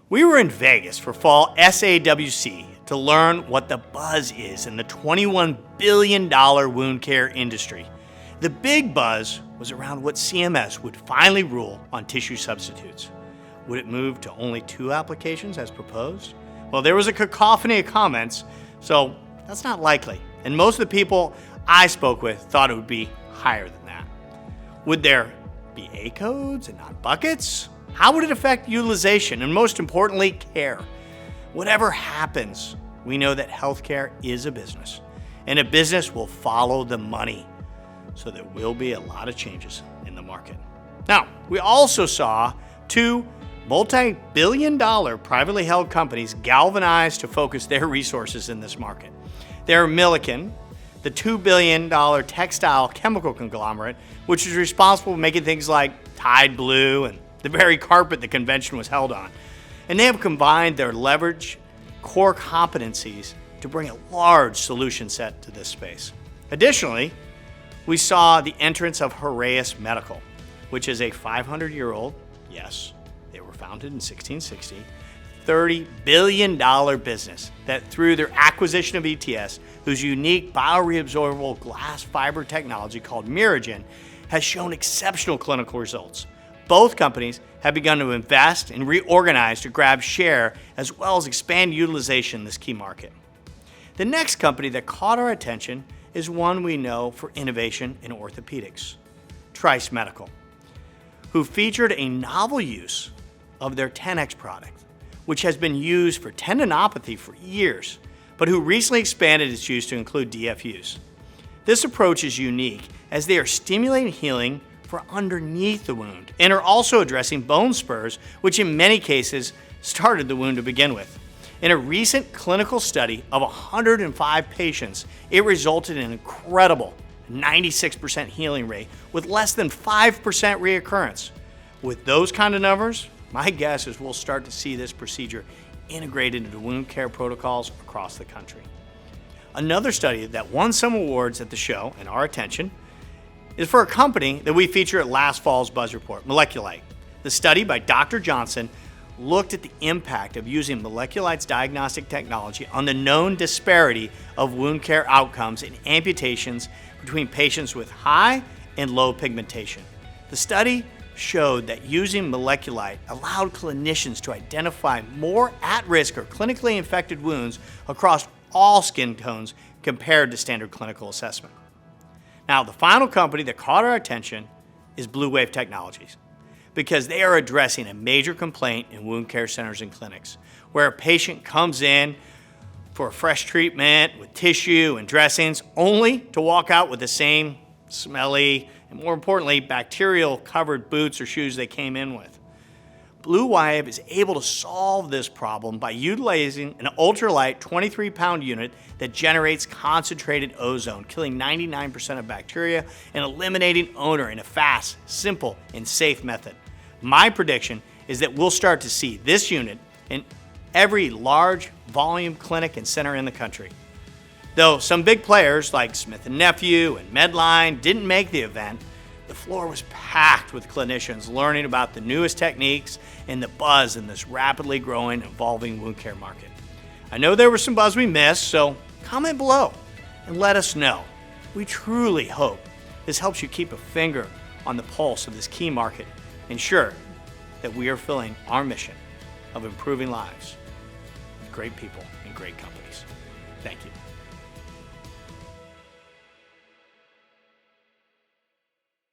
We were in Vegas for fall SAWC to learn what the buzz is in the $21 billion wound care industry. The big buzz was around what CMS would finally rule on tissue substitutes. Would it move to only 2 applications as proposed? Well, there was a cacophony of comments, so that's not likely. And most of the people I spoke with thought it would be higher than that. Would there be A codes and not buckets? How would it affect utilization and, most importantly, care? Whatever happens, we know that healthcare is a business, and a business will follow the money. So there will be a lot of changes in the market. Now, we also saw 2 multi-billion-dollar privately held companies galvanize to focus their resources in this market. They're Milliken, the $2 billion textile chemical conglomerate, which is responsible for making things like Tide Blue and the very carpet the convention was held on. And they have combined their leverage core competencies to bring a large solution set to this space. Additionally, we saw the entrance of Trice Medical, which is a 500-year-old, yes, they were founded in 1660, $30 billion business that through their acquisition of ETS, whose unique bioreabsorbable glass fiber technology called Miragen, has shown exceptional clinical results. Both companies have begun to invest and reorganize to grab share as well as expand utilization in this key market. The next company that caught our attention is one we know for innovation in orthopedics, Trice Medical, who featured a novel use of their 10X product, which has been used for tendinopathy for years, but who recently expanded its use to include DFUs. This approach is unique as they are stimulating healing for underneath the wound and are also addressing bone spurs, which in many cases started the wound to begin with. In a recent clinical study of 105 patients, it resulted in an incredible 96% healing rate with less than 5% reoccurrence. With those kind of numbers, my guess is we'll start to see this procedure integrated into wound care protocols across the country. Another study that won some awards at the show and our attention is for a company that we feature at last fall's Buzz Report, MolecuLight. The study by Dr. Johnson looked at the impact of using MolecuLight's diagnostic technology on the known disparity of wound care outcomes in amputations between patients with high and low pigmentation. The study showed that using MolecuLight allowed clinicians to identify more at-risk or clinically infected wounds across all skin tones compared to standard clinical assessment. Now, the final company that caught our attention is BLUEWAVE Technologies, because they are addressing a major complaint in wound care centers and clinics, where a patient comes in for a fresh treatment with tissue and dressings, only to walk out with the same smelly and, more importantly, bacterial-covered boots or shoes they came in with. BLUEWAVE is able to solve this problem by utilizing an ultralight 23-pound unit that generates concentrated ozone, killing 99% of bacteria and eliminating odor in a fast, simple, and safe method. My prediction is that we'll start to see this unit in every large volume clinic and center in the country. Though some big players like Smith & Nephew and Medline didn't make the event, the floor was packed with clinicians learning about the newest techniques and the buzz in this rapidly growing, evolving wound care market. I know there was some buzz we missed, so comment below and let us know. We truly hope this helps you keep a finger on the pulse of this key market, ensure that we are fulfilling our mission of improving lives with great people and great companies. Thank you.